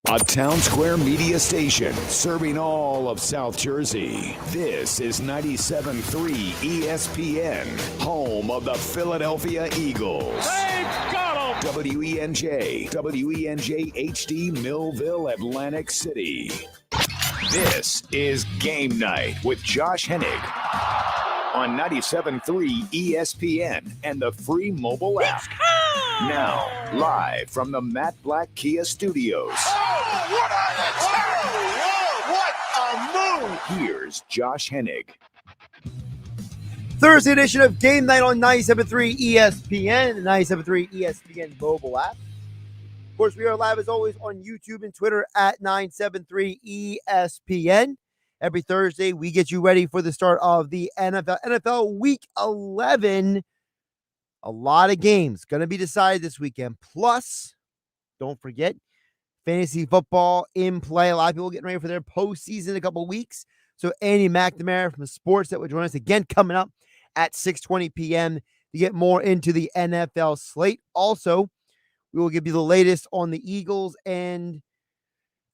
A Town Square media station serving all of South Jersey. This is 97.3 ESPN, home of the Philadelphia Eagles. They've got 'em! WENJ HD Millville, Atlantic City. This is Game Night with Josh Hennig on 97.3 ESPN and the free mobile app. Now, live from the Matt Black Kia Studios. What a move! Here's Josh Hennig. Thursday edition of Game Night on 97.3 ESPN, the 97.3 ESPN mobile app. Of course, we are live as always on YouTube and Twitter at 973 ESPN. Every Thursday, we get you ready for the start of the NFL Week 11. A lot of games going to be decided this weekend. Plus, don't forget, fantasy football in play. A lot of people getting ready for their postseason in a couple of weeks. So Andy McNamara from Sportsnet will join us again coming up at 6:20 p.m. to get more into the NFL slate. Also, we will give you the latest on the Eagles and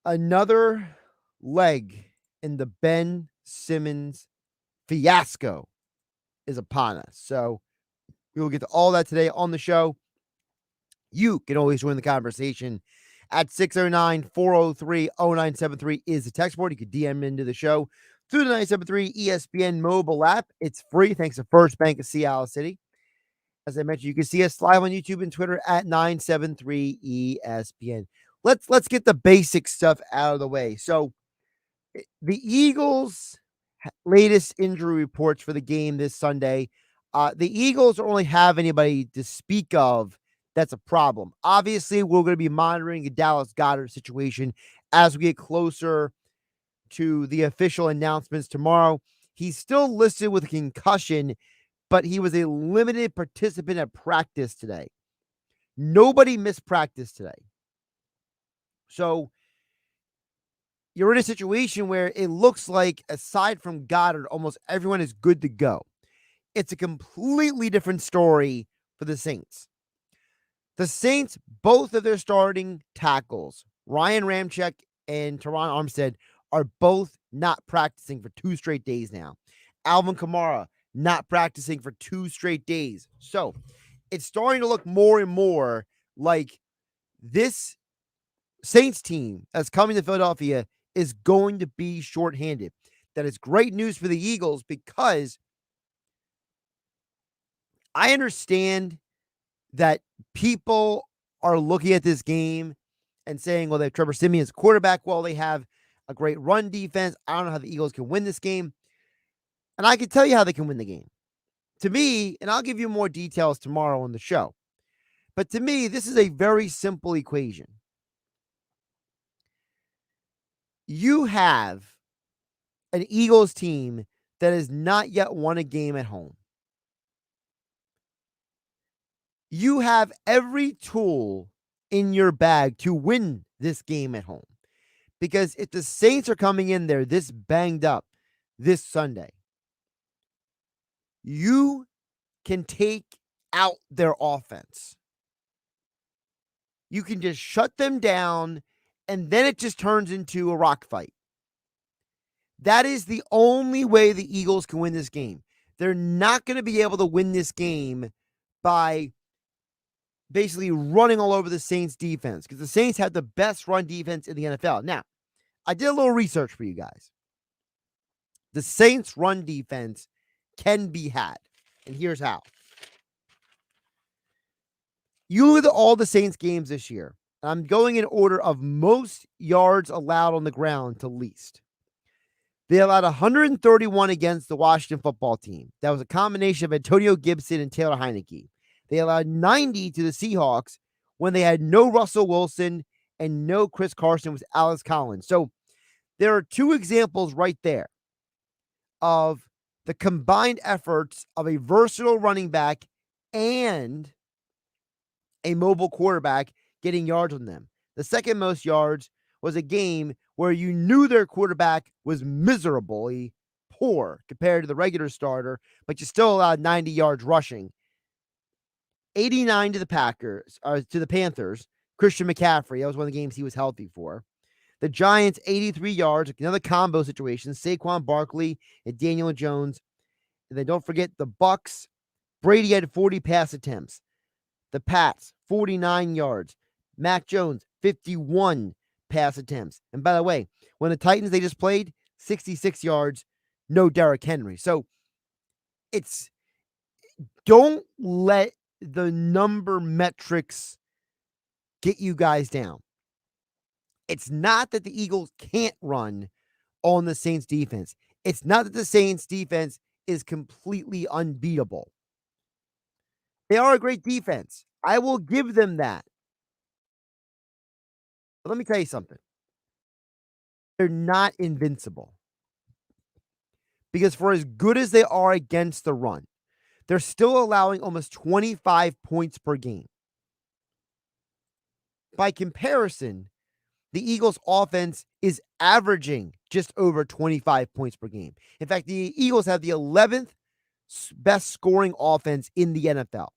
another leg in the Ben Simmons fiasco is upon us. So we will get to all that today on the show. You can always join the conversation at 609-403-0973 is the text board. You can DM into the show through the 973 ESPN mobile app. It's free thanks to First Bank of Seattle City. As I mentioned, you can see us live on YouTube and Twitter at 973 ESPN. Let's get the basic stuff out of the way. So the Eagles' latest injury reports for the game this Sunday. The Eagles don't really have anybody to speak of that's a problem. Obviously, we're going to be monitoring the Dallas Goedert situation as we get closer to the official announcements tomorrow. He's still listed with a concussion, but he was a limited participant at practice today. Nobody missed practice today. So you're in a situation where it looks like, aside from Goddard, almost everyone is good to go. It's a completely different story for the Saints. The Saints, both of their starting tackles, Ryan Ramczyk and Teron Armstead, are both not practicing for 2 straight days now. Alvin Kamara not practicing for 2 straight days. So it's starting to look more and more like this Saints team that's coming to Philadelphia is going to be shorthanded. That is great news for the Eagles because I understand that people are looking at this game and saying, well, they have Trevor Siemian as quarterback. Well, they have a great run defense. I don't know how the Eagles can win this game. And I can tell you how they can win the game. To me, and I'll give you more details tomorrow on the show, but to me, this is a very simple equation. You have an Eagles team that has not yet won a game at home. You have every tool in your bag to win this game at home. Because if the Saints are coming in there this banged up this Sunday, you can take out their offense. You can just shut them down, and then it just turns into a rock fight. That is the only way the Eagles can win this game. They're not going to be able to win this game by basically running all over the Saints defense because the Saints have the best run defense in the NFL. Now, I did a little research for you guys. The Saints run defense can be had, and here's how. You look at all the Saints games this year. I'm going in order of most yards allowed on the ground to least. They allowed 131 against the Washington football team. That was a combination of Antonio Gibson and Taylor Heineke. They allowed 90 to the Seahawks when they had no Russell Wilson and no Chris Carson with Alex Collins. So there are 2 examples right there of the combined efforts of a versatile running back and a mobile quarterback getting yards on them. The second most yards was a game where you knew their quarterback was miserably poor compared to the regular starter, but you still allowed 90 yards rushing. 89 to the Panthers. Christian McCaffrey, that was one of the games he was healthy for. The Giants, 83 yards, another combo situation. Saquon Barkley and Daniel Jones. And then don't forget the Bucks. Brady had 40 pass attempts. The Pats, 49 yards. Mac Jones, 51 pass attempts. And by the way, when the Titans, they just played, 66 yards, no Derrick Henry. So don't let the number metrics get you guys down. It's not that the Eagles can't run on the Saints defense. It's not that the Saints defense is completely unbeatable. They are a great defense. I will give them that. But let me tell you something. They're not invincible. Because for as good as they are against the run, they're still allowing almost 25 points per game. By comparison, the Eagles' offense is averaging just over 25 points per game. In fact, the Eagles have the 11th best scoring offense in the NFL.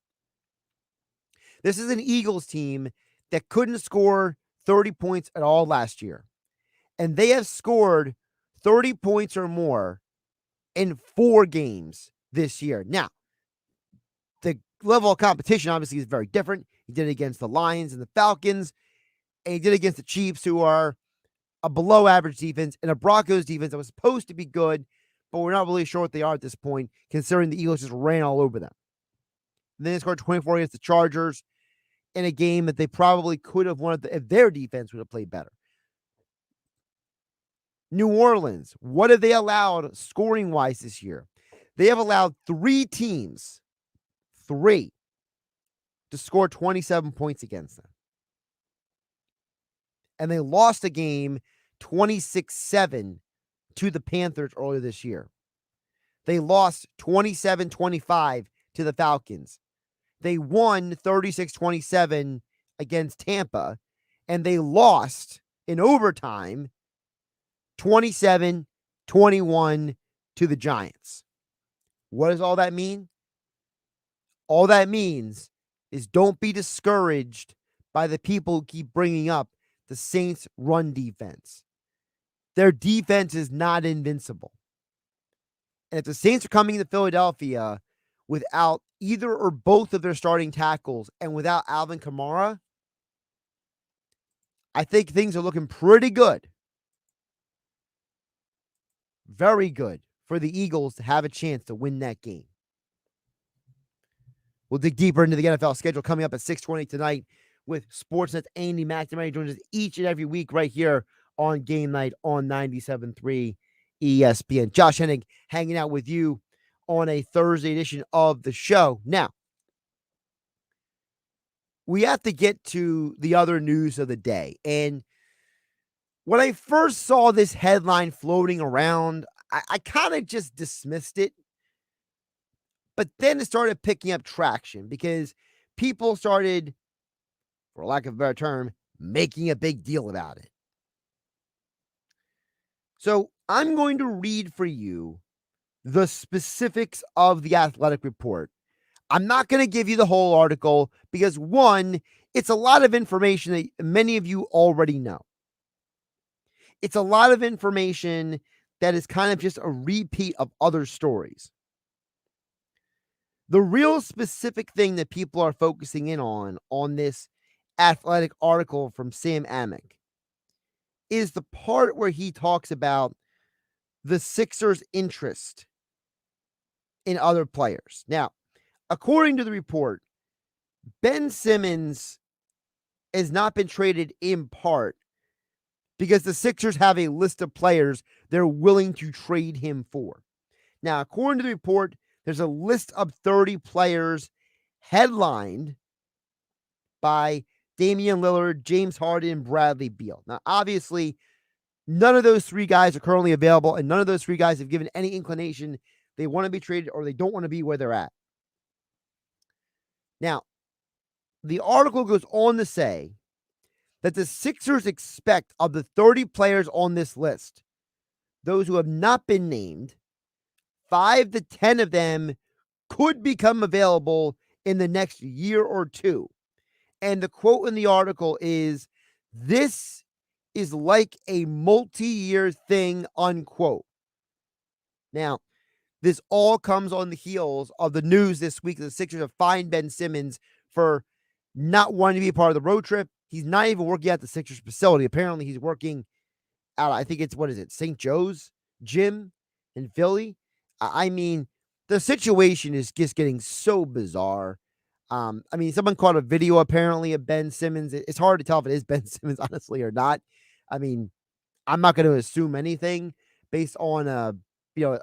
This is an Eagles team that couldn't score 30 points at all last year. And they have scored 30 points or more in 4 games this year. Now, the level of competition obviously is very different. He did it against the Lions and the Falcons, and he did it against the Chiefs, who are a below average defense, and a Broncos defense that was supposed to be good, but we're not really sure what they are at this point, considering the Eagles just ran all over them. And then they scored 24 against the Chargers in a game that they probably could have won if their defense would have played better. New Orleans, what have they allowed scoring-wise this year? They have allowed 3 teams, 3, to score 27 points against them. And they lost a game 26-7 to the Panthers earlier this year. They lost 27-25 to the Falcons. They won 36-27 against Tampa, and they lost in overtime 27-21 to the Giants. What does all that mean? All that means is don't be discouraged by the people who keep bringing up the Saints' run defense. Their defense is not invincible. And if the Saints are coming to Philadelphia without either or both of their starting tackles and without Alvin Kamara, I think things are looking pretty good. Very good for the Eagles to have a chance to win that game. We'll dig deeper into the NFL schedule coming up at 6:20 tonight with Sportsnet's Andy McNamara. He joins us each and every week right here on Game Night on 97.3 ESPN. Josh Hennig hanging out with you on a Thursday edition of the show. Now, we have to get to the other news of the day. And when I first saw this headline floating around, I kind of just dismissed it. But then it started picking up traction because people started, for lack of a better term, making a big deal about it. So I'm going to read for you the specifics of the Athletic report. I'm not going to give you the whole article because, one, it's a lot of information that many of you already know. It's a lot of information that is kind of just a repeat of other stories. The real specific thing that people are focusing in on this Athletic article from Sam Amick is the part where he talks about the Sixers' interest in other players. Now, according to the report, Ben Simmons has not been traded in part because the Sixers have a list of players they're willing to trade him for. Now, according to the report, there's a list of 30 players headlined by Damian Lillard, James Harden, and Bradley Beal. Now, obviously, none of those 3 guys are currently available, and none of those 3 guys have given any inclination they want to be traded or they don't want to be where they're at. Now, the article goes on to say that the Sixers expect of the 30 players on this list, those who have not been named, 5 to 10 of them could become available in the next year or 2. And the quote in the article is, "This is like a multi-year thing, unquote. Now, this all comes on the heels of the news this week that the Sixers have fined Ben Simmons for not wanting to be a part of the road trip. He's not even working at the Sixers facility. Apparently, he's working out, I think it's, St. Joe's gym in Philly. I mean, the situation is just getting so bizarre. Someone caught a video apparently of Ben Simmons. It's hard to tell if it is Ben Simmons, honestly, or not. I mean, I'm not going to assume anything based on a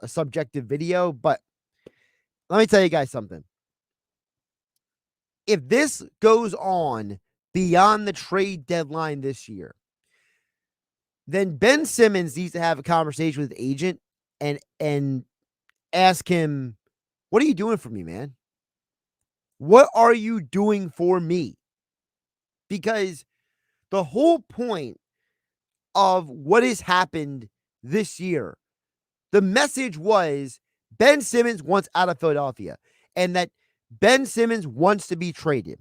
subjective video, but let me tell you guys something. If this goes on beyond the trade deadline this year, then Ben Simmons needs to have a conversation with the agent and ask him, what are you doing for me, man? What are you doing for me? Because the whole point of what has happened this year, the message was Ben Simmons wants out of Philadelphia and that Ben Simmons wants to be traded.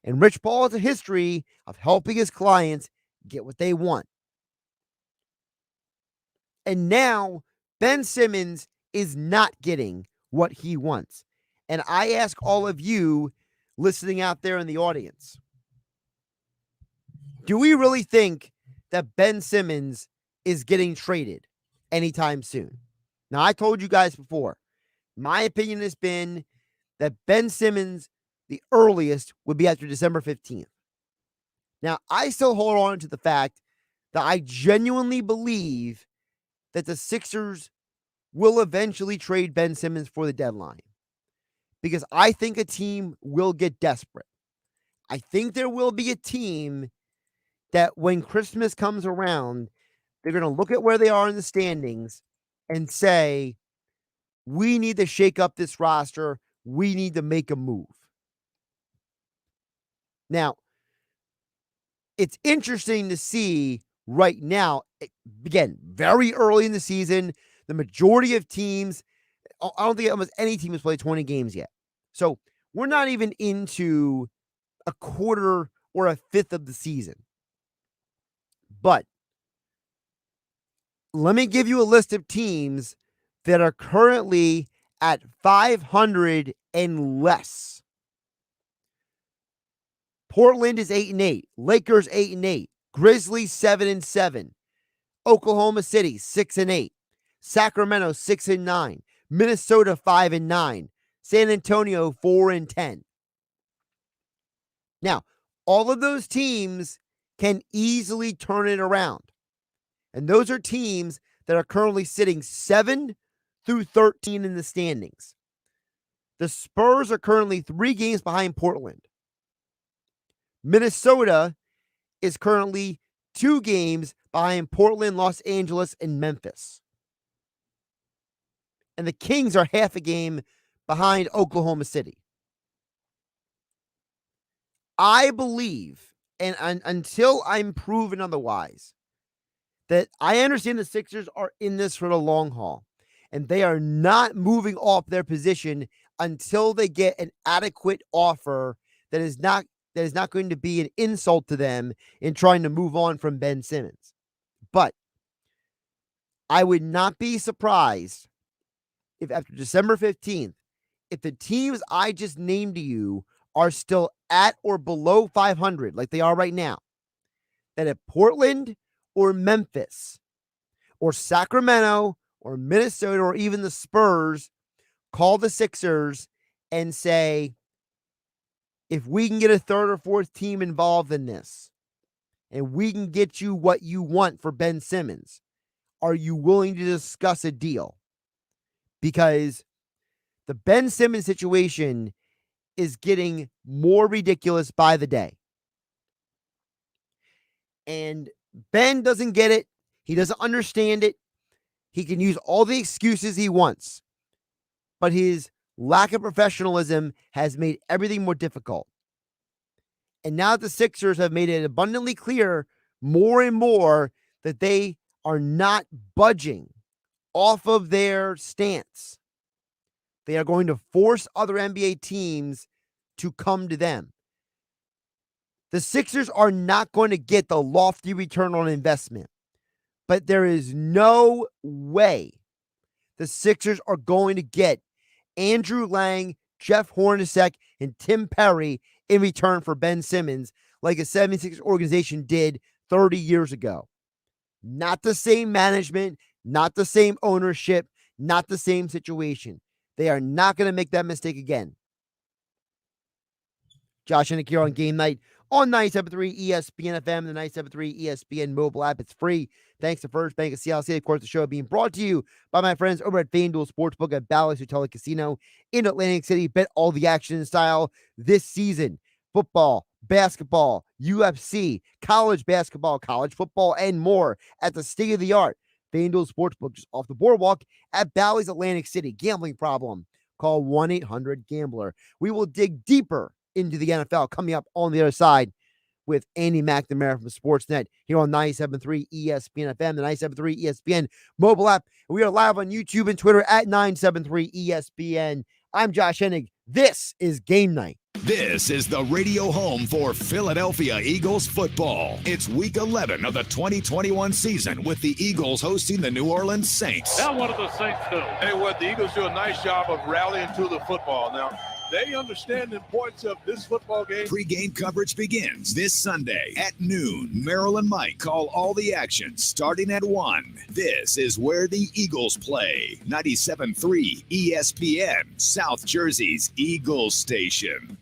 And Rich Paul has a history of helping his clients get what they want. And now Ben Simmons is not getting what he wants. And I ask all of you listening out there in the audience, do we really think that Ben Simmons is getting traded anytime soon? Now, I told you guys before, my opinion has been that Ben Simmons, the earliest, would be after December 15th. Now, I still hold on to the fact that I genuinely believe that the Sixers will eventually trade Ben Simmons for the deadline, because I think a team will get desperate. I think there will be a team that when Christmas comes around, they're going to look at where they are in the standings and say, we need to shake up this roster. We need to make a move. Now, it's interesting to see right now, again, very early in the season, the majority of teams, I don't think almost any team has played 20 games yet. So we're not even into a quarter or a fifth of the season. But let me give you a list of teams that are currently at 500 and less. Portland is 8-8. Lakers 8-8. Grizzlies 7-7. Oklahoma City 6-8. Sacramento 6-9. Minnesota 5-9. San Antonio 4-10. Now, all of those teams can easily turn it around. And those are teams that are currently sitting 7 through 13 in the standings. The Spurs are currently 3 games behind Portland. Minnesota is currently 2 games behind Portland, Los Angeles, and Memphis. And the Kings are half a game behind Oklahoma City. I believe, and until I'm proven otherwise, that I understand the Sixers are in this for the long haul, and they are not moving off their position until they get an adequate offer that is not going to be an insult to them in trying to move on from Ben Simmons. But I would not be surprised if after December 15th, if the teams I just named to you are still at or below 500, like they are right now, that if Portland or Memphis or Sacramento or Minnesota or even the Spurs call the Sixers and say, if we can get a third or fourth team involved in this and we can get you what you want for Ben Simmons, are you willing to discuss a deal? Because the Ben Simmons situation is getting more ridiculous by the day. And Ben doesn't get it. He doesn't understand it. He can use all the excuses he wants. But his lack of professionalism has made everything more difficult. And now that the Sixers have made it abundantly clear more and more that they are not budging off of their stance, they are going to force other NBA teams to come to them. The Sixers are not going to get the lofty return on investment, but there is no way the Sixers are going to get Andrew Lang, Jeff Hornacek, and Tim Perry in return for Ben Simmons like a 76ers organization did 30 years ago. Not the same management, not the same ownership, not the same situation. They are not going to make that mistake again. Josh Hennig here on Game Night on 97.3 ESPN FM, the 97.3 ESPN mobile app. It's free. Thanks to First Bank of Seattle City. Of course, the show being brought to you by my friends over at FanDuel Sportsbook at Bally's Hotel Casino in Atlantic City. Bet all the action in style this season. Football, basketball, UFC, college basketball, college football, and more at the state-of-the-art FanDuel Sportsbook just off the boardwalk at Bally's Atlantic City. Gambling problem? Call 1-800-GAMBLER. We will dig deeper into the NFL coming up on the other side with Andy McNamara from Sportsnet here on 97.3 ESPN FM, the 97.3 ESPN mobile app. We are live on YouTube and Twitter at 973 ESPN. I'm Josh Hennig. This is Game Night. This is the radio home for Philadelphia Eagles football. It's week 11 of the 2021 season with the Eagles hosting the New Orleans Saints. Now what do the Saints do? Hey, what the Eagles do a nice job of rallying to the football. Now, they understand the importance of this football game. Pre-game coverage begins this Sunday at noon. Merrill and Mike call all the action starting at 1. This is where the Eagles play. 97.3 ESPN, South Jersey's Eagles station.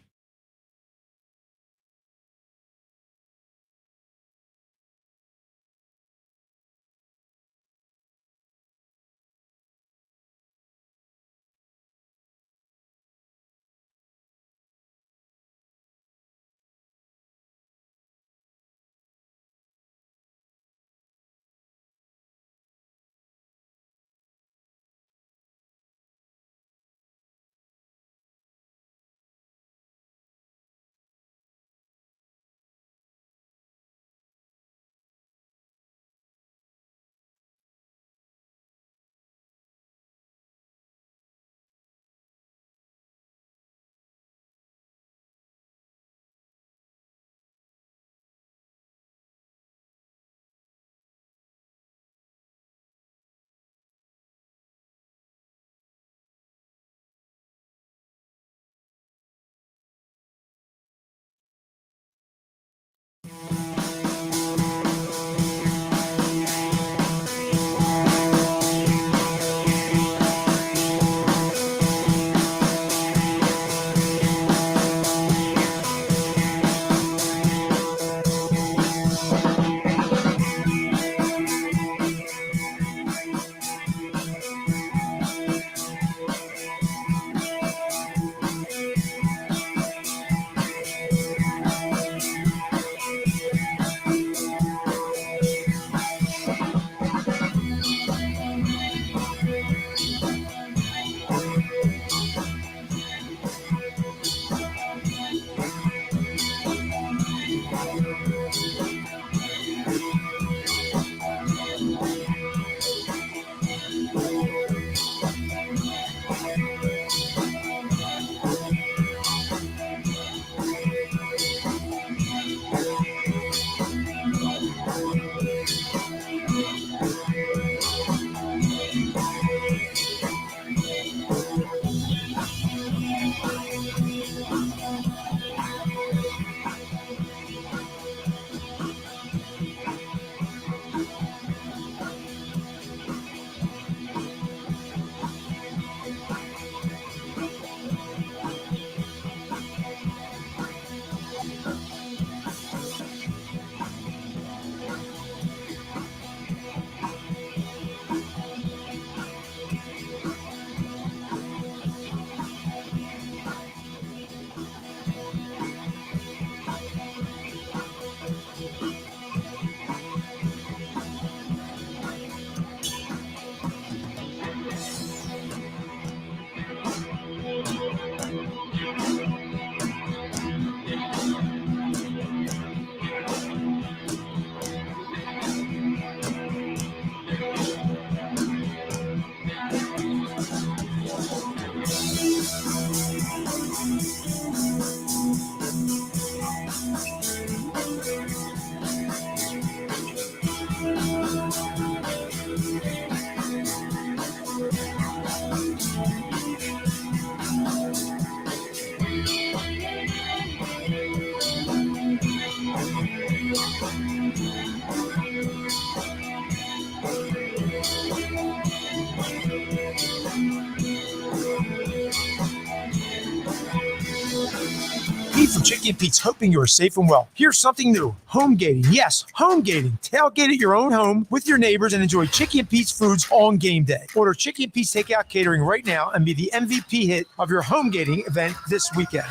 Pete from Chicky and Pete's, hoping you are safe and well. Here's something new. Home gating. Yes, home gating. Tailgate at your own home with your neighbors and enjoy Chicky and Pete's foods on game day. Order Chicky and Pete's Takeout Catering right now and be the MVP hit of your home gating event this weekend.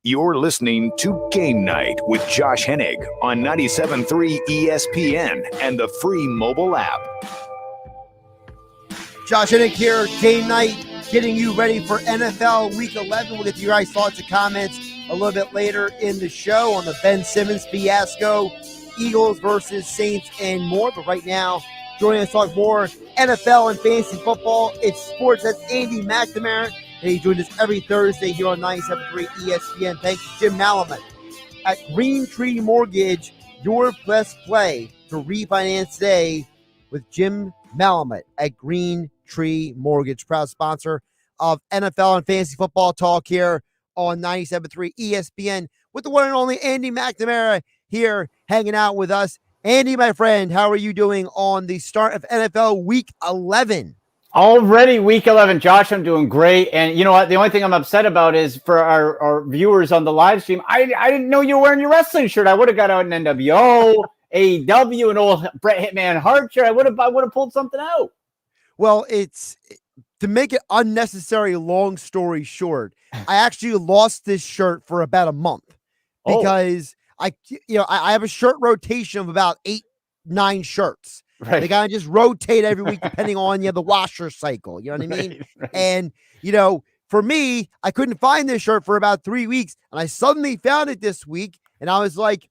You're listening to Game Night with Josh Hennig on 97.3 ESPN and the free mobile app. Josh Hennig here, Game Night, getting you ready for NFL Week 11. We'll get to your guys' thoughts and comments a little bit later in the show on the Ben Simmons fiasco, Eagles versus Saints, and more. But right now, joining us to talk more NFL and fantasy football, it's Sportsnet's Andy McNamara, and he joins us every Thursday here on 97.3 ESPN. Thanks to Jim Malaman at Green Tree Mortgage, your best play to refinance today with Jim Malaman at Green Tree Mortgage, proud sponsor of NFL and fantasy football talk here on 97.3 ESPN with the one and only Andy McNamara here hanging out with us. Andy, my friend, how are you doing on the start of NFL Week 11? Already Week 11, Josh, I'm doing great. And you know what? The only thing I'm upset about is for our viewers on the live stream, I didn't know you were wearing your wrestling shirt. I would have got out an NWO, AEW, an old Bret Hitman Hart shirt. I would have pulled something out. Well, it's to make it unnecessary long story short, I actually lost this shirt for about a month because I have a shirt rotation of about 8-9 shirts. Right. They gotta just rotate every week depending on the washer cycle. You know what I mean? Right. And for me, I couldn't find this shirt for about 3 weeks, and I suddenly found it this week, and I was like,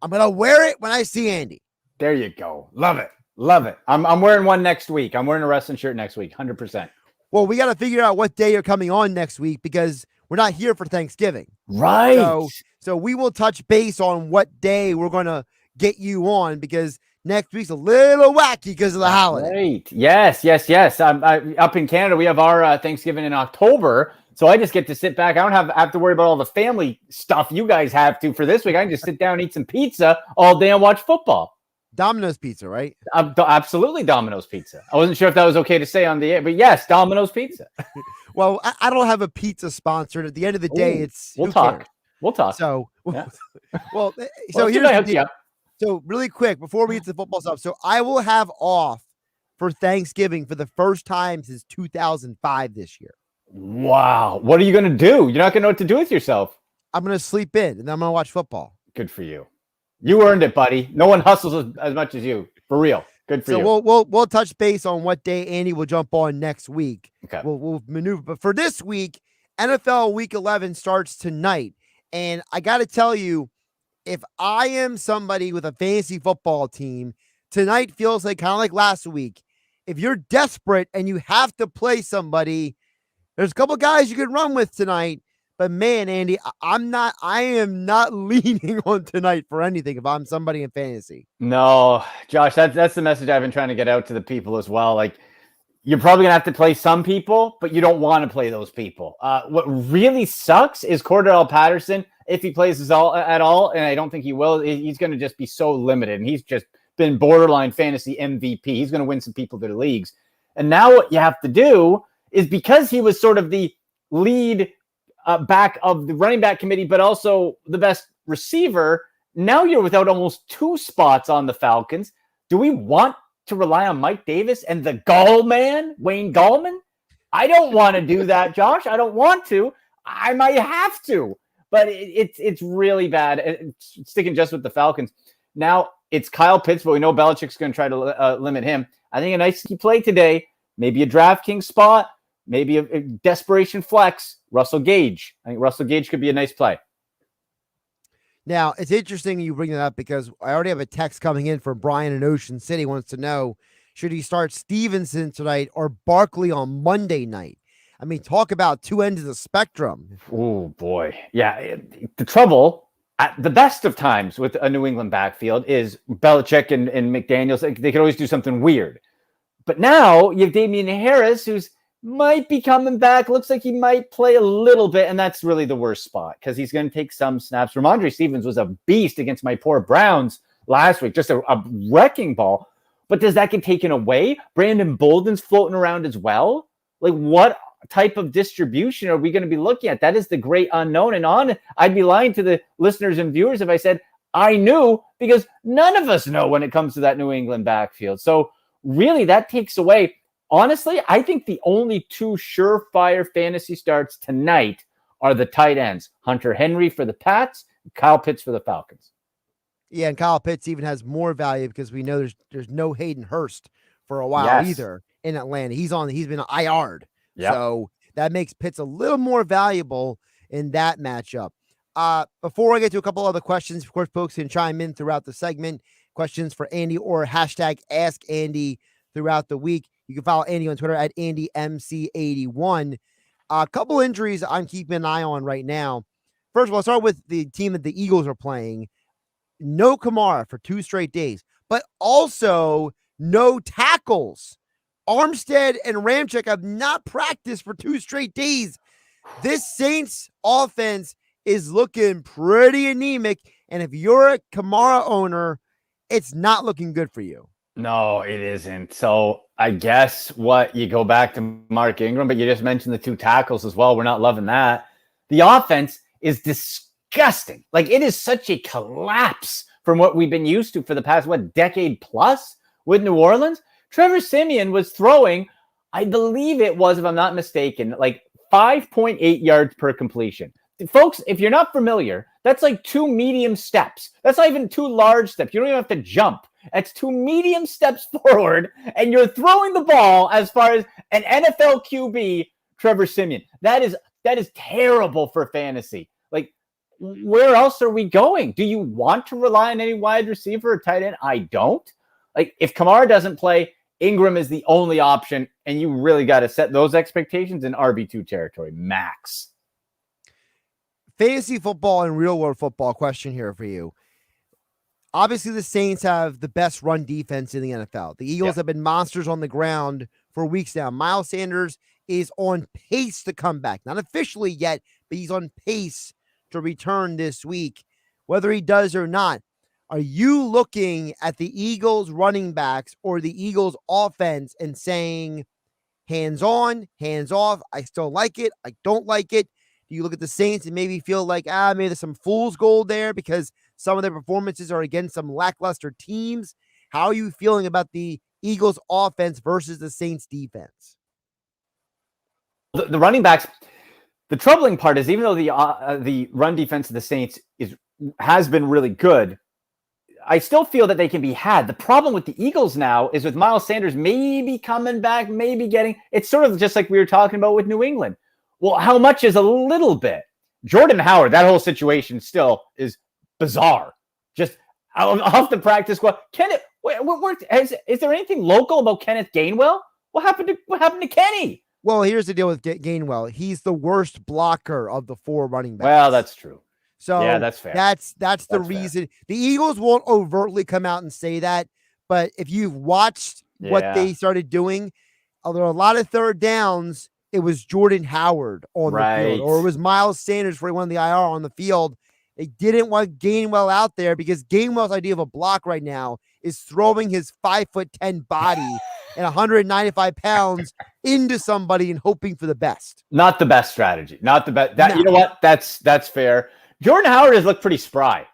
I'm gonna wear it when I see Andy. There you go. Love it. Love it. I'm wearing one next week. I'm wearing a wrestling shirt next week, 100%. Well, we got to figure out what day you're coming on next week because we're not here for Thanksgiving. Right. So we will touch base on what day we're going to get you on because next week's a little wacky because of the holiday. Right. Yes. Up in Canada, we have our Thanksgiving in October. So I just get to sit back. I don't have to worry about all the family stuff you guys have to for this week. I can just sit down and eat some pizza all day and watch football. Domino's Pizza, right? Absolutely Domino's Pizza. I wasn't sure if that was okay to say on the air, but yes, Domino's Pizza. Well, I don't have a pizza sponsor. At the end of the day, We'll talk. So, yeah. So here's the deal. So really quick, before we get to the football stuff, so I will have off for Thanksgiving for the first time since 2005 this year. Wow. What are you going to do? You're not going to know what to do with yourself. I'm going to sleep in, and then I'm going to watch football. Good for you. You earned it, buddy. No one hustles as much as you. For real. Good for you. So we'll touch base on what day Andy will jump on next week. Okay. We'll maneuver. But for this week, NFL Week 11 starts tonight. And I got to tell you, if I am somebody with a fantasy football team, tonight feels like kind of like last week. If you're desperate and you have to play somebody, there's a couple guys you can run with tonight. But man, Andy, I am not leaning on tonight for anything if I'm somebody in fantasy. No, Josh, that's the message I've been trying to get out to the people as well. Like, you're probably going to have to play some people, but you don't want to play those people. What really sucks is Cordell Patterson, if he plays at all, and I don't think he will, he's going to just be so limited. And he's just been borderline fantasy MVP. He's going to win some people to the leagues. And now what you have to do is, because he was sort of the lead back of the running back committee, but also the best receiver, now you're without almost 2 spots on the Falcons. Do we want to rely on Mike Davis and the Gall man, Wayne Gallman? I don't want to do that, Josh. I don't want to. I might have to, but it's really bad. It's sticking just with the Falcons. Now it's Kyle Pitts, but we know Belichick's going to try to limit him. I think a nice play today, maybe a DraftKings spot, maybe a desperation flex, Russell Gage. I think Russell Gage could be a nice play. Now, it's interesting you bring that up because I already have a text coming in from Brian in Ocean City. He wants to know, should he start Stevenson tonight or Barkley on Monday night? I mean, talk about 2 ends of the spectrum. Oh, boy. Yeah, the trouble, at the best of times with a New England backfield, is Belichick and McDaniels. They could always do something weird. But now you have Damian Harris, who's might be coming back. Looks like he might play a little bit, and that's really the worst spot because he's going to take some snaps. Ramondre Stevens was a beast against my poor Browns last week, just a wrecking ball. But does that get taken away? Brandon Bolden's floating around as well. Like, what type of distribution are we going to be looking at? That is the great unknown. And I'd be lying to the listeners and viewers if I said I knew, because none of us know when it comes to that New England backfield. So really, that takes away. Honestly, I think the only two surefire fantasy starts tonight are the tight ends, Hunter Henry for the Pats, and Kyle Pitts for the Falcons. Yeah, and Kyle Pitts even has more value because we know there's no Hayden Hurst for a while either in Atlanta. He's been IR'd. Yep. So that makes Pitts a little more valuable in that matchup. Before I get to a couple other questions, of course, folks can chime in throughout the segment. Questions for Andy or hashtag Ask Andy throughout the week. You can follow Andy on Twitter at AndyMC81. A couple injuries I'm keeping an eye on right now. First of all, I'll start with the team that the Eagles are playing. No McNamara for 2 straight days, but also no tackles. Armstead and Ramczyk have not practiced for 2 straight days. This Saints offense is looking pretty anemic, and if you're a Kamara owner, it's not looking good for you. No, it isn't. So I guess you go back to Mark Ingram, but you just mentioned the 2 tackles as well. We're not loving that. The offense is disgusting. Like, it is such a collapse from what we've been used to for the past, decade plus with New Orleans. Trevor Siemian was throwing, I believe it was, if I'm not mistaken, like 5.8 yards per completion. Folks, if you're not familiar, that's like 2 medium steps. That's not even 2 large steps. You don't even have to jump. That's 2 medium steps forward, and you're throwing the ball as far as an NFL QB, Trevor Siemian. That is terrible for fantasy. Like, where else are we going? Do you want to rely on any wide receiver or tight end? I don't. Like, if Kamara doesn't play, Ingram is the only option, and you really got to set those expectations in RB2 territory, max. Fantasy football and real world football question here for you. Obviously, the Saints have the best run defense in the NFL. The Eagles have been monsters on the ground for weeks now. Miles Sanders is on pace to come back. Not officially yet, but he's on pace to return this week. Whether he does or not, are you looking at the Eagles running backs or the Eagles offense and saying, hands on, hands off, I still like it, I don't like it? Do you look at the Saints and maybe feel like, maybe there's some fool's gold there because some of their performances are against some lackluster teams? How are you feeling about the Eagles offense versus the Saints defense? The running backs, the troubling part is, even though the run defense of the Saints has been really good, I still feel that they can be had. The problem with the Eagles now is with Miles Sanders maybe coming back, it's sort of just like we were talking about with New England. Well, how much is a little bit? Jordan Howard, that whole situation still is bizarre. Just off the practice squad. Kenneth, is there anything local about Kenneth Gainwell? What happened to Kenny? Well, here's the deal with Gainwell. He's the worst blocker of the 4 running backs. Well, that's true. So yeah, that's fair. That's the reason. Fair. The Eagles won't overtly come out and say that, but if you've watched what they started doing, there are a lot of third downs. It was Jordan Howard on the field, or it was Miles Sanders for one of the IR on the field. They didn't want Gainwell out there because Gainwell's idea of a block right now is throwing his 5'10" body and 195 pounds into somebody and hoping for the best. Not the best strategy. Not the best. No. You know what? That's fair. Jordan Howard has looked pretty spry.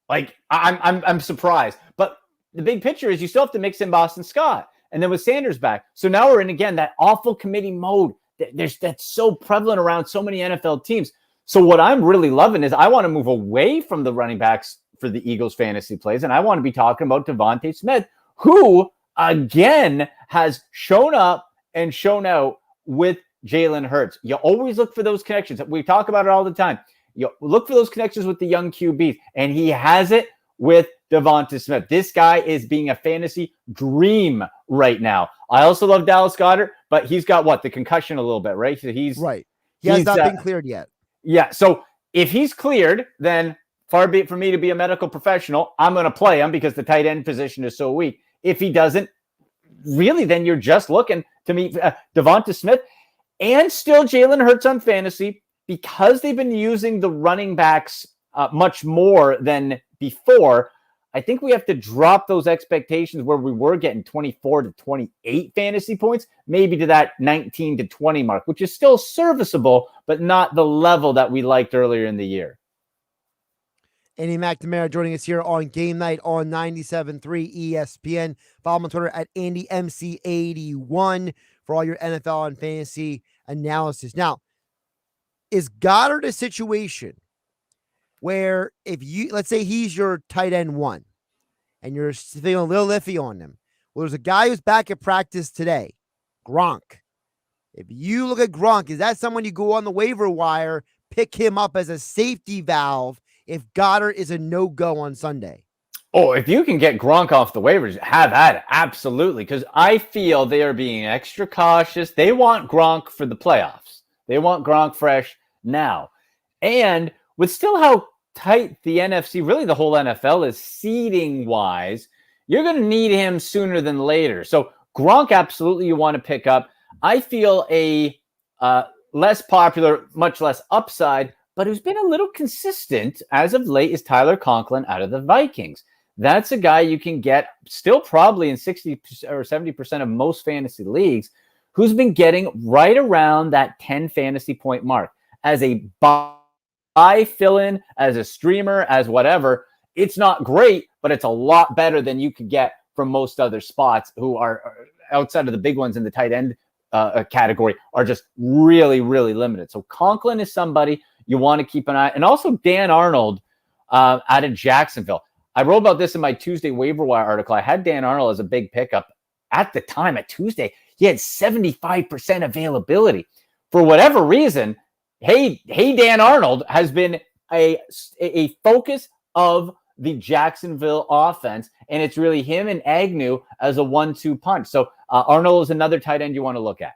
Like, I'm surprised. But the big picture is you still have to mix in Boston Scott. And then with Sanders back. So now we're in, again, that awful committee mode. That's so prevalent around so many NFL teams. So what I'm really loving is I want to move away from the running backs for the Eagles fantasy plays, and I want to be talking about Devontae Smith, who, again, has shown up and shown out with Jalen Hurts. You always look for those connections. We talk about it all the time. You look for those connections with the young QBs, and he has it with Devonta Smith. This guy is being a fantasy dream right now. I also love Dallas Goedert, but he's got the concussion a little bit, right? So he's right. He has not been cleared yet. Yeah. So if he's cleared, then far be it for me to be a medical professional. I'm going to play him because the tight end position is so weak. If he doesn't, really, then you're just looking to meet Devonta Smith and still Jalen Hurts on fantasy because they've been using the running backs much more than before. I think we have to drop those expectations where we were getting 24 to 28 fantasy points, maybe to that 19 to 20 mark, which is still serviceable, but not the level that we liked earlier in the year. Andy McNamara joining us here on Game Night on 97.3 ESPN. Follow him on Twitter at AndyMC81 for all your NFL and fantasy analysis. Now, is Goddard a situation where if you, let's say he's your tight end one and you're feeling a little iffy on him. Well, there's a guy who's back at practice today, Gronk. If you look at Gronk, is that someone you go on the waiver wire, pick him up as a safety valve if Goddard is a no-go on Sunday? Oh, if you can get Gronk off the waivers, have at it. Absolutely. Because I feel they are being extra cautious. They want Gronk for the playoffs. They want Gronk fresh now. And with still how tight the NFC, really the whole NFL is seeding-wise, you're going to need him sooner than later. So Gronk, absolutely you want to pick up. I feel a less popular, much less upside, but who's been a little consistent as of late is Tyler Conklin out of the Vikings. That's a guy you can get still probably in 60 or 70% of most fantasy leagues, who's been getting right around that 10 fantasy point mark as a buy fill-in, as a streamer, as whatever. It's not great, but it's a lot better than you could get from most other spots who are outside of the big ones in the tight end category are just really, really limited. So Conklin is somebody you want to keep an eye. And also Dan Arnold out of Jacksonville. I wrote about this in my Tuesday waiver wire article. I had Dan Arnold as a big pickup. At the time, at Tuesday, he had 75% availability. For whatever reason, hey, Dan Arnold has been a focus of the Jacksonville offense, and it's really him and Agnew as a 1-2 punch. So Arnold is another tight end you want to look at.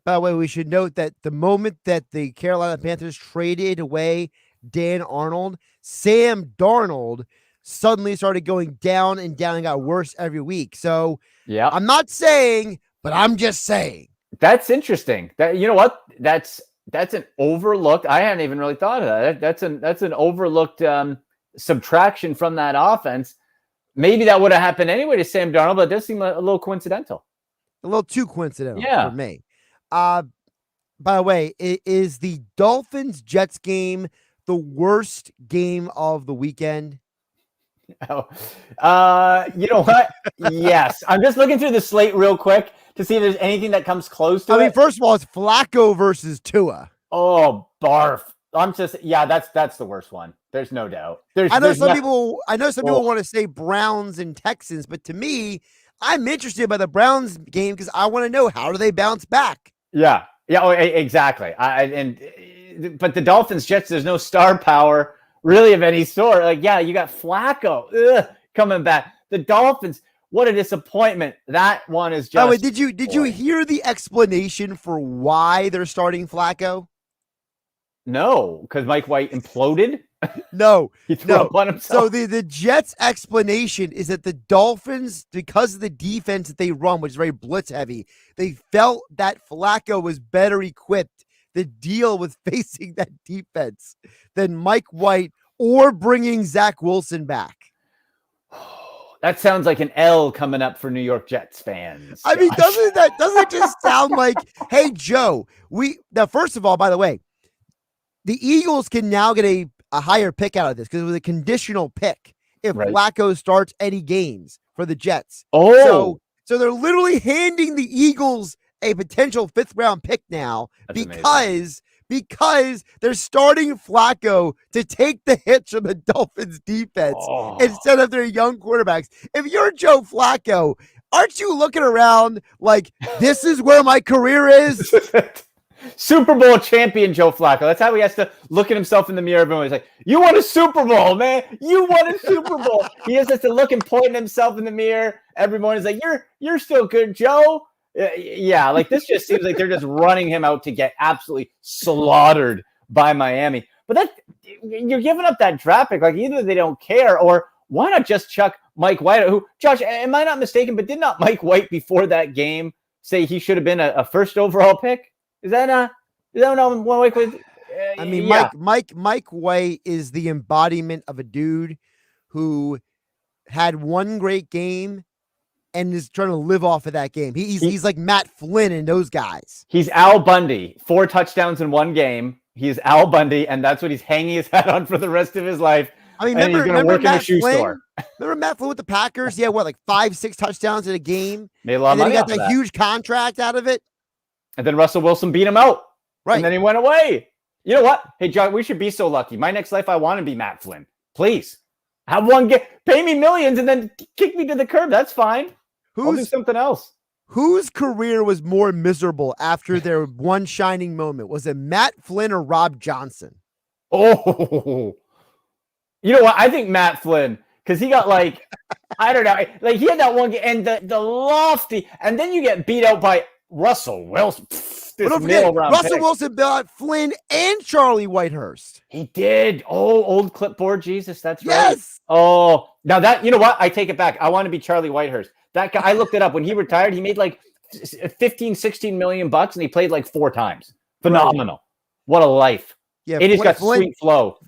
By the way, we should note that the moment that the Carolina Panthers traded away Dan Arnold, Sam Darnold suddenly started going down and down and got worse every week. So yeah, I'm not saying, but I'm just saying. That's interesting. That, you know what? That's an overlooked. I hadn't even really thought of that. That's an overlooked subtraction from that offense. Maybe that would have happened anyway to Sam Darnold, but it does seem a little coincidental. A little too coincidental for me. By the way, is the Dolphins-Jets game the worst game of the weekend? Oh, you know what? Yes. I'm just looking through the slate real quick to see if there's anything that comes close to it. I mean, first of all, it's Flacco versus Tua. Oh, barf. That's the worst one. There's no doubt. I know some people want to say Browns and Texans, but to me, I'm interested by the Browns game because I want to know, how do they bounce back? Yeah. Oh, exactly. But the Dolphins Jets, there's no star power really of any sort. Like, yeah, you got Flacco coming back. The Dolphins, what a disappointment. That one is just. Oh, wait, did you hear the explanation for why they're starting Flacco? No, because Mike White imploded. No, He threw up on himself. So the Jets' explanation is that the Dolphins, because of the defense that they run, which is very blitz heavy, they felt that Flacco was better equipped to deal with facing that defense than Mike White or bringing Zach Wilson back. That sounds like an L coming up for New York Jets fans. I mean, doesn't it just sound like, hey, Joe, now, first of all, by the way, the Eagles can now get a higher pick out of this because it was a conditional pick if Flacco starts any games for the Jets. Oh, so they're literally handing the Eagles a potential 5th round pick now because they're starting Flacco to take the hits from the Dolphins defense instead of their young quarterbacks. If you're Joe Flacco, aren't you looking around like, this is where my career is? Super Bowl champion Joe Flacco. That's how he has to look at himself in the mirror. Everyone's like, you won a Super Bowl, man. You won a Super Bowl. He has to look and point at himself in the mirror every morning. He's like, you're still good, Joe. Yeah, like this just seems like they're just running him out to get absolutely slaughtered by Miami. But you're giving up that draft pick. Like, either they don't care, or why not just chuck Mike White, who, Josh, am I not mistaken, but did not Mike White before that game say he should have been a first overall pick? Is that one Mike White? I mean, yeah. Mike White is the embodiment of a dude who had one great game and is trying to live off of that game. He's like Matt Flynn and those guys. He's Al Bundy, 4 touchdowns in one game. He's Al Bundy, and that's what he's hanging his hat on for the rest of his life. I mean, he's going to work in a shoe store. Remember Matt Flynn with the Packers? Yeah, what, like 5-6 touchdowns in a game? Made a lot of money. He got that huge contract out of it. And then Russell Wilson beat him out. Right. And then he went away. You know what? Hey, John, we should be so lucky. My next life, I want to be Matt Flynn. Please. Have one pay me millions and then kick me to the curb. That's fine. I'll do something else. Whose career was more miserable after their one shining moment? Was it Matt Flynn or Rob Johnson? Oh, you know what? I think Matt Flynn, because he got like, I don't know, like he had that one game and the lofty, and then you get beat out by Russell Wilson. Russell Wilson beat out Flynn and Charlie Whitehurst. He did. Oh, old clipboard Jesus. That's right. Yes. Oh, now that, you know what? I take it back. I want to be Charlie Whitehurst. That guy, I looked it up. When he retired, he made like 15, 16 million bucks and he played like 4 times. Phenomenal. Right. What a life. Yeah. He's got sweet flow.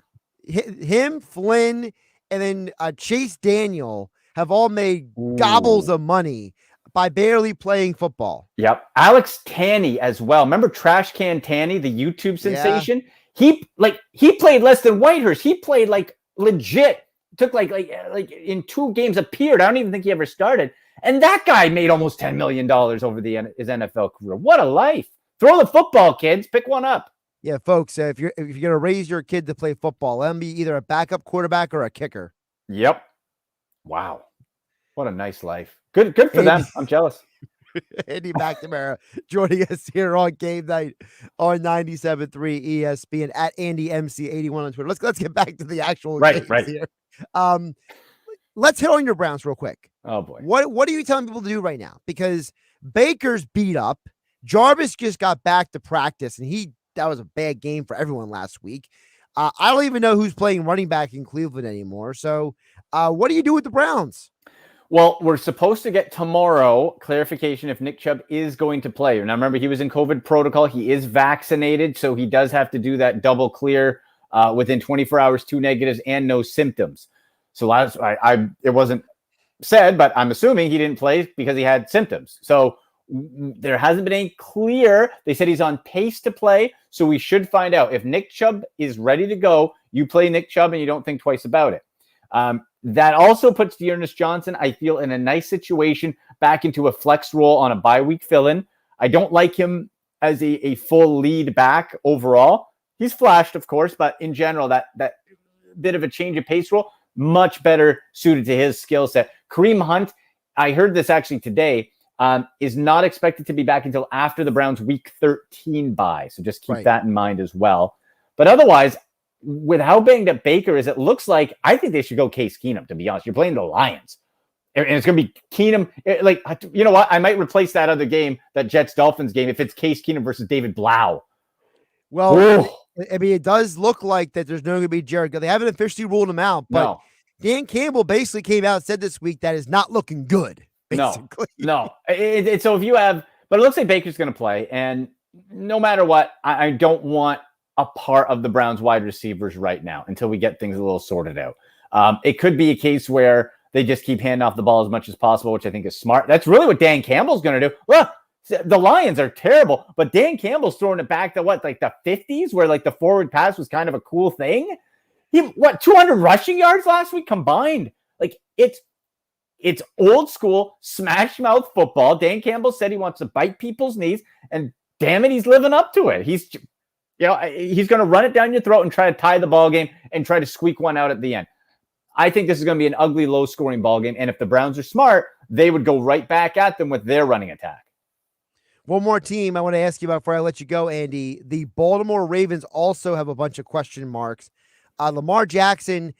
Him, Flynn, and then Chase Daniel have all made gobbles of money by barely playing football. Yep. Alex Tanney as well. Remember Trash Can Tanney, the YouTube sensation? Yeah. He played less than Whitehurst. He played like legit. Took like in 2 games appeared. I don't even think he ever started. And that guy made almost $10 million over his NFL career. What a life. Throw the football, kids. Pick one up. Yeah, folks, if you're going to raise your kid to play football, let him be either a backup quarterback or a kicker. Yep. Wow. What a nice life. Good for them. I'm jealous. Andy McNamara joining us here on Game Night on 97.3 ESPN at AndyMC81 on Twitter. Let's get back to the actual games here. Let's hit on your Browns real quick. Oh boy. What are you telling people to do right now? Because Baker's beat up. Jarvis just got back to practice, and that was a bad game for everyone last week. I don't even know who's playing running back in Cleveland anymore. So what do you do with the Browns? Well, we're supposed to get tomorrow clarification if Nick Chubb is going to play. Now, remember, he was in COVID protocol. He is vaccinated, so he does have to do that double clear within 24 hours, 2 negatives and no symptoms. So it wasn't said, but I'm assuming he didn't play because he had symptoms. So there hasn't been any clear. They said he's on pace to play, so we should find out. If Nick Chubb is ready to go, you play Nick Chubb and you don't think twice about it. That also puts Dearness Johnson, I feel, in a nice situation back into a flex role on a bye week fill-in. I don't like him as a full lead back overall. He's flashed, of course, but in general, that bit of a change of pace role, much better suited to his skill set. Kareem Hunt, I heard this actually today, is not expected to be back until after the Browns' Week 13 bye. So just keep that in mind as well. But otherwise, with how banged up Baker is, it looks like I think they should go Case Keenum, to be honest. You're playing the Lions. And it's going to be Keenum. Like, you know what? I might replace that other game, that Jets-Dolphins game, if it's Case Keenum versus David Blau. Well, whoa. I mean, it does look like that there's no going to be Jared Goff. They haven't officially ruled him out, but Dan Campbell basically came out and said this week that is not looking good, basically. No. So if you have, but it looks like Baker's going to play, and no matter what, I don't want a part of the Browns wide receivers right now until we get things a little sorted out. It could be a case where they just keep handing off the ball as much as possible, which I think is smart. That's really what Dan Campbell's going to do. Well, the Lions are terrible, but Dan Campbell's throwing it back to like the 50s, where like the forward pass was kind of a cool thing. 200 rushing yards last week combined. Like it's old school smash mouth football. Dan Campbell said he wants to bite people's knees, and damn it, he's living up to it. He's going to run it down your throat and try to tie the ball game and try to squeak one out at the end. I think this is going to be an ugly, low-scoring ball game, and if the Browns are smart, they would go right back at them with their running attack. One more team I want to ask you about before I let you go, Andy. The Baltimore Ravens also have a bunch of question marks. Lamar Jackson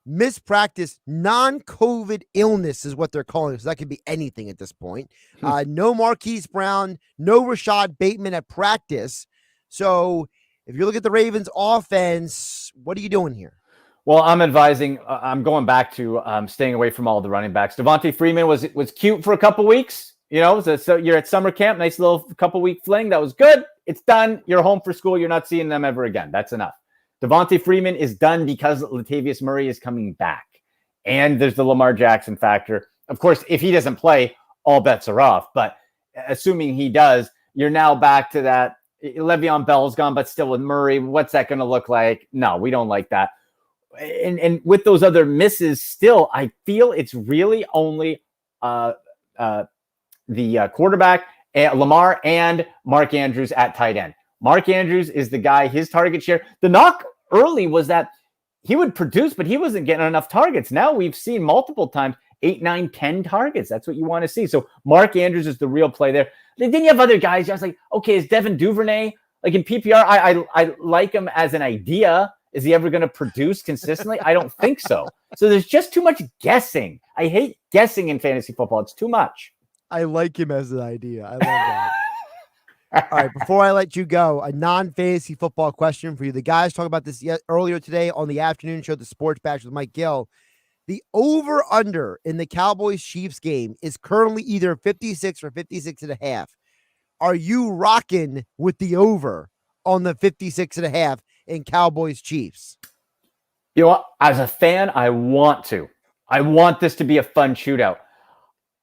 missed practice, non-COVID illness is what they're calling it. So that could be anything at this point. No Marquise Brown, no Rashad Bateman at practice. So if you look at the Ravens offense, what are you doing here? Well, I'm advising, I'm going back to staying away from all the running backs. Devontae Freeman was cute for a couple weeks. You know, so you're at summer camp, nice little couple week fling. That was good. It's done. You're home for school. You're not seeing them ever again. That's enough. Devontae Freeman is done because Latavius Murray is coming back. and there's the Lamar Jackson factor. Of course, if he doesn't play, all bets are off. But assuming he does, you're now back to that. Le'Veon Bell's gone, but still with Murray. What's that going to look like? No, we don't like that. And with those other misses, still, I feel it's really only the quarterback, Lamar, and Mark Andrews at tight end. Mark Andrews is the guy, his target share. The knock early was that he would produce, but he wasn't getting enough targets. Now we've seen multiple times 8, 9, 10 targets. That's what you want to see. So Mark Andrews is the real play there. Then you have other guys. I was like, okay, is Devin Duvernay, like in PPR, I like him as an idea. Is he ever going to produce consistently? I don't think so. So there's just too much guessing. I hate guessing in fantasy football. It's too much. I like him as an idea. I love that. All right, before I let you go, a non-fantasy football question for you. The guys talked about this earlier today on the afternoon show, the Sports Bash with Mike Gill. The over-under in the Cowboys-Chiefs game is currently either 56 or 56.5. Are you rocking with the over on the 56.5 in Cowboys-Chiefs? You know what? As a fan, I want to. I want this to be a fun shootout.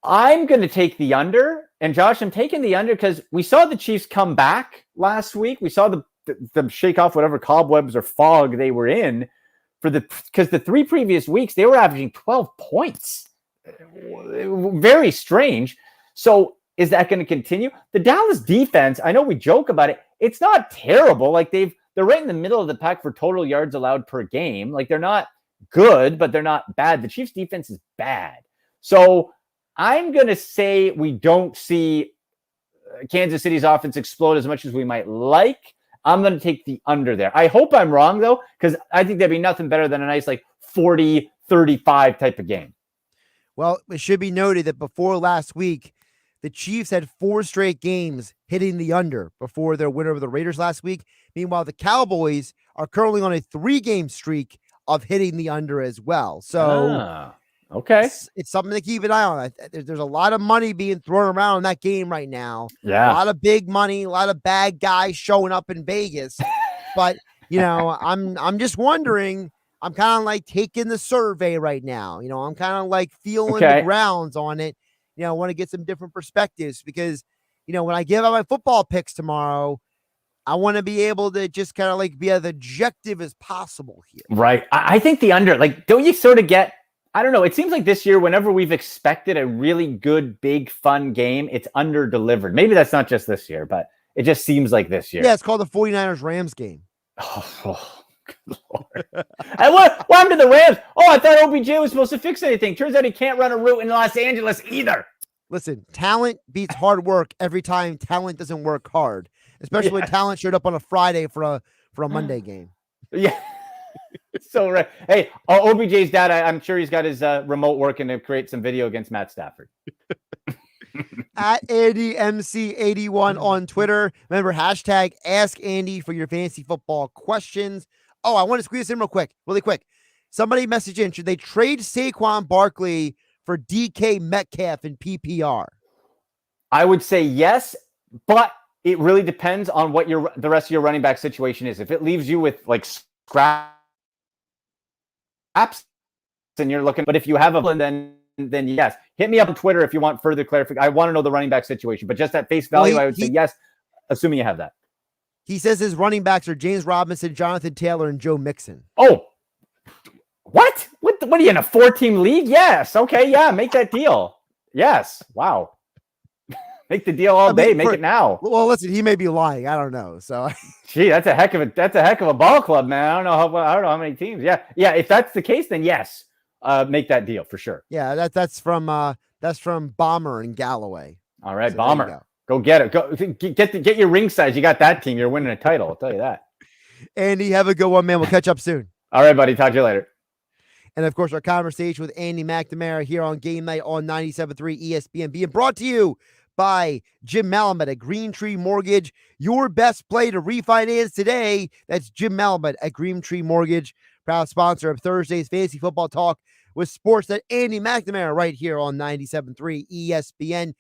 I'm going to take the under. And Josh, I'm taking the under because we saw the Chiefs come back last week. We saw them shake off whatever cobwebs or fog they were in because the 3 previous weeks, they were averaging 12 points. Very strange. So is that going to continue? The Dallas defense, I know we joke about it. It's not terrible. Like they're right in the middle of the pack for total yards allowed per game. Like they're not good, but they're not bad. The Chiefs defense is bad. So I'm going to say we don't see Kansas City's offense explode as much as we might like. I'm going to take the under there. I hope I'm wrong, though, because I think there'd be nothing better than a nice 40-35 type of game. Well, it should be noted that before last week, the Chiefs had 4 straight games hitting the under before their win over the Raiders last week. Meanwhile, the Cowboys are currently on a 3-game streak of hitting the under as well. So okay, it's something to keep an eye on. There's a lot of money being thrown around in that game right now. Yeah, a lot of big money, a lot of bad guys showing up in Vegas. But I'm just wondering. I'm kind of like taking the survey right now. I'm kind of like feeling the grounds on it. I want to get some different perspectives because, when I give out my football picks tomorrow, I want to be able to just kind of be as objective as possible here. Right. I think the under, don't you sort of get, I don't know. It seems like this year, whenever we've expected a really good, big, fun game, it's under delivered. Maybe that's not just this year, but it just seems like this year. Yeah. It's called the 49ers-Rams game. Oh, good Lord. And what happened to the Rams? Oh, I thought OBJ was supposed to fix anything. Turns out he can't run a route in Los Angeles either. Listen, talent beats hard work every time talent doesn't work hard, especially when talent showed up on a Friday for a Monday game. Yeah. So right. Hey, OBJ's dad, I'm sure he's got his remote working to create some video against Matt Stafford. At AndyMC81 on Twitter. Remember, hashtag Ask Andy for your fantasy football questions. Oh, I want to squeeze this in really quick. Somebody messaged in, should they trade Saquon Barkley for DK Metcalf in PPR? I would say yes, but it really depends on what the rest of your running back situation is. If it leaves you with scraps and you're looking, but if you have then yes. Hit me up on Twitter if you want further clarification. I want to know the running back situation, but just at face value, I would say yes, assuming you have that. He says his running backs are James Robinson, Jonathan Taylor, and Joe Mixon. Oh, what? What are you in a 4-team league? Yes. Okay. Yeah. Make that deal. Yes. Wow. Make the deal all day. Make it now. Well, listen, he may be lying. I don't know. So, gee, that's a heck of a ball club, man. I don't know how many teams. Yeah. If that's the case, then yes. Make that deal for sure. Yeah, that's from Bomber and Galloway. All right, so Bomber, go get it. Go get your ring size. You got that team. You're winning a title. I'll tell you that. Andy, have a good one, man. We'll catch up soon. All right, buddy. Talk to you later. And of course, our conversation with Andy McNamara here on Game Night on 97.3 ESPN being brought to you by Jim Malamet at Green Tree Mortgage. Your best play to refinance today. That's Jim Malamet at Green Tree Mortgage, proud sponsor of Thursday's Fantasy Football Talk with Sportsnet. Andy McNamara right here on 97.3 ESPN.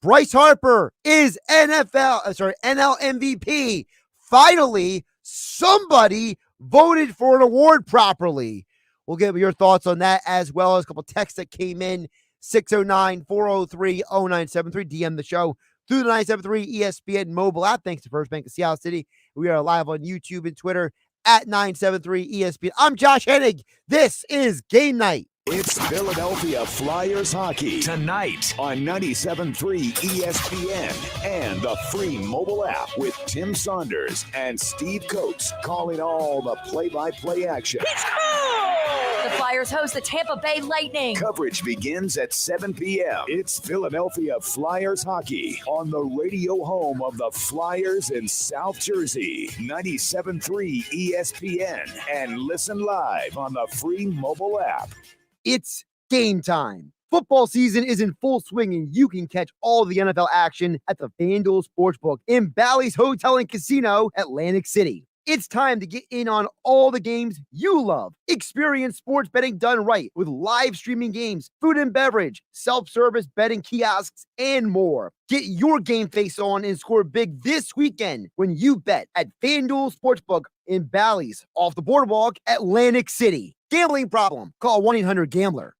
Bryce Harper is NL MVP. Finally, somebody voted for an award properly. We'll get your thoughts on that as well as a couple texts that came in. 609-403-0973. DM the show through the 973 ESPN mobile app. Thanks to First Bank of Seattle City. We are live on YouTube and Twitter at 973 ESPN. I'm Josh Hennig. This is Game Night. It's Philadelphia Flyers hockey tonight on 97.3 ESPN and the free mobile app with Tim Saunders and Steve Coates calling all the play-by-play action. The Flyers host the Tampa Bay Lightning. Coverage begins at 7 p.m. It's Philadelphia Flyers hockey on the radio home of the Flyers in South Jersey, 97.3 ESPN, and listen live on the free mobile app. It's game time. Football season is in full swing, and you can catch all the NFL action at the FanDuel Sportsbook in Bally's Hotel and Casino, Atlantic City. It's time to get in on all the games you love. Experience sports betting done right with live streaming games, food and beverage, self-service betting kiosks, and more. Get your game face on and score big this weekend when you bet at FanDuel Sportsbook in Bally's off the boardwalk, Atlantic City. Gambling problem? Call 1-800-GAMBLER.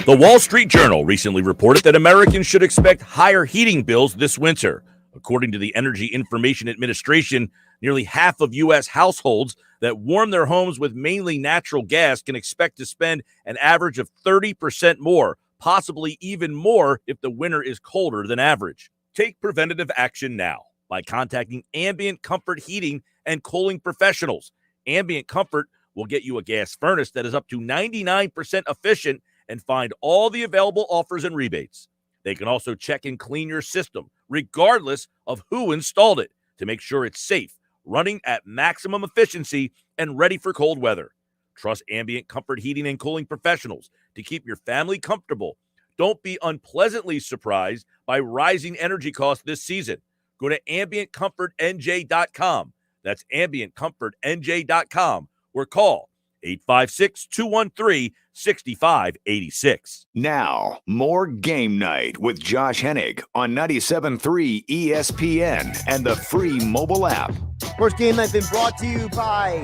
The Wall Street Journal recently reported that Americans should expect higher heating bills this winter. According to the Energy Information Administration, nearly half of U.S. households that warm their homes with mainly natural gas can expect to spend an average of 30% more, possibly even more if the winter is colder than average. Take preventative action now by contacting Ambient Comfort Heating and Cooling Professionals. Ambient Comfort will get you a gas furnace that is up to 99% efficient and find all the available offers and rebates. They can also check and clean your system, regardless of who installed it, to make sure it's safe, running at maximum efficiency, and ready for cold weather. Trust Ambient Comfort Heating and Cooling Professionals to keep your family comfortable. Don't be unpleasantly surprised by rising energy costs this season. Go to AmbientComfortNJ.com. That's AmbientComfortNJ.com or call 856-213-6586. Now, more Game Night with Josh Hennig on 97.3 ESPN and the free mobile app. Of course, Game Night been brought to you by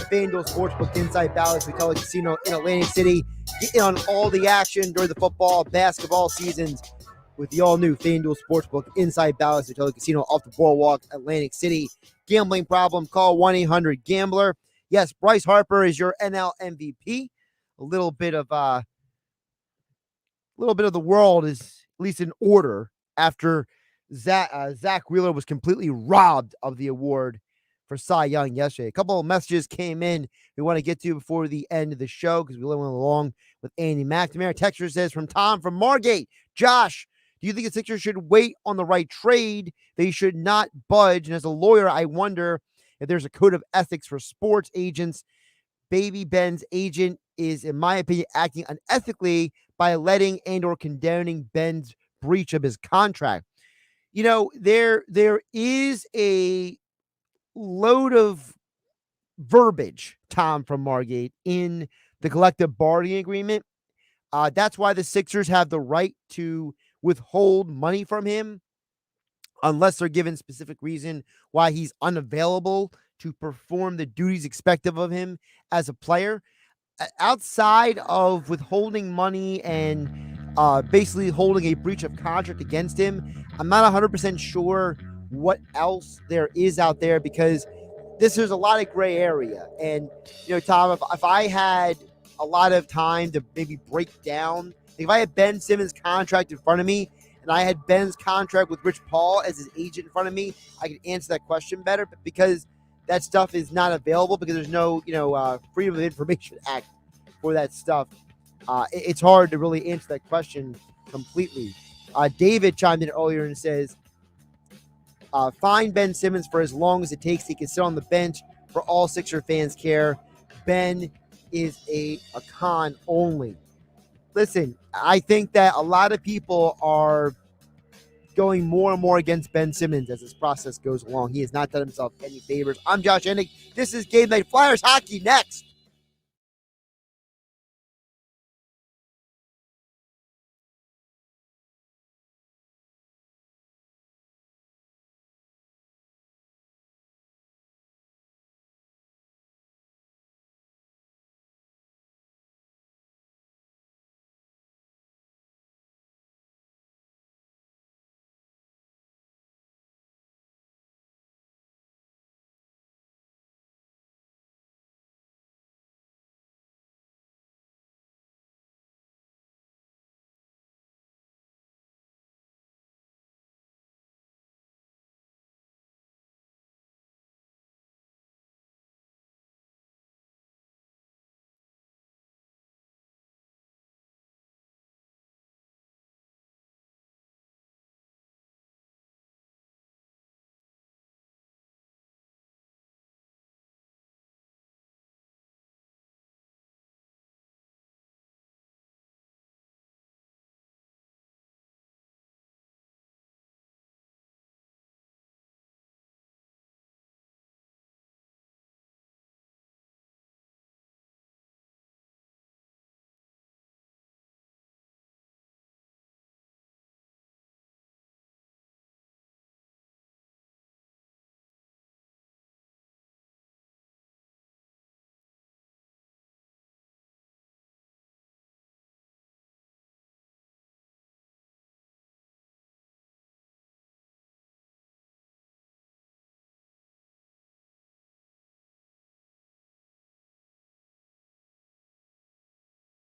FanDuel Sportsbook Inside Bally's Hotel Casino in Atlantic City. Get in on all the action during the football, basketball seasons with the all-new FanDuel Sportsbook Inside Bally's Hotel Casino off the boardwalk, Atlantic City. Gambling problem? Call 1-800-GAMBLER. Yes, Bryce Harper is your NL MVP. A little bit of the world is at least in order after Zach Wheeler was completely robbed of the award for Cy Young yesterday. A couple of messages came in we want to get to before the end of the show because we went along with Andy McNamara. Texture says from Tom from Margate, Josh, do you think the Sixers should wait on the right trade? They should not budge. And as a lawyer, I wonder if there's a code of ethics for sports agents. Baby Ben's agent is, in my opinion, acting unethically by letting and or condoning Ben's breach of his contract. You know, there is a load of verbiage, Tom from Margate, in the collective bargaining agreement. That's why the Sixers have the right to withhold money from him unless they're given specific reason why he's unavailable to perform the duties expected of him as a player. Outside of withholding money and basically holding a breach of contract against him, I'm not 100% sure what else there is out there because there's a lot of gray area. And, you know, Tom, if I had a lot of time to maybe break down, if I had Ben Simmons' contract in front of me and I had Ben's contract with Rich Paul as his agent in front of me, I could answer that question better. But because that stuff is not available because there's no, Freedom of Information Act for that stuff, it's hard to really answer that question completely. David chimed in earlier and says, fine Ben Simmons for as long as it takes. He can sit on the bench for all Sixer fans care. Ben is a con only. Listen, I think that a lot of people are going more and more against Ben Simmons as this process goes along. He has not done himself any favors. I'm Josh Hennig. This is Game Night. Flyers hockey next.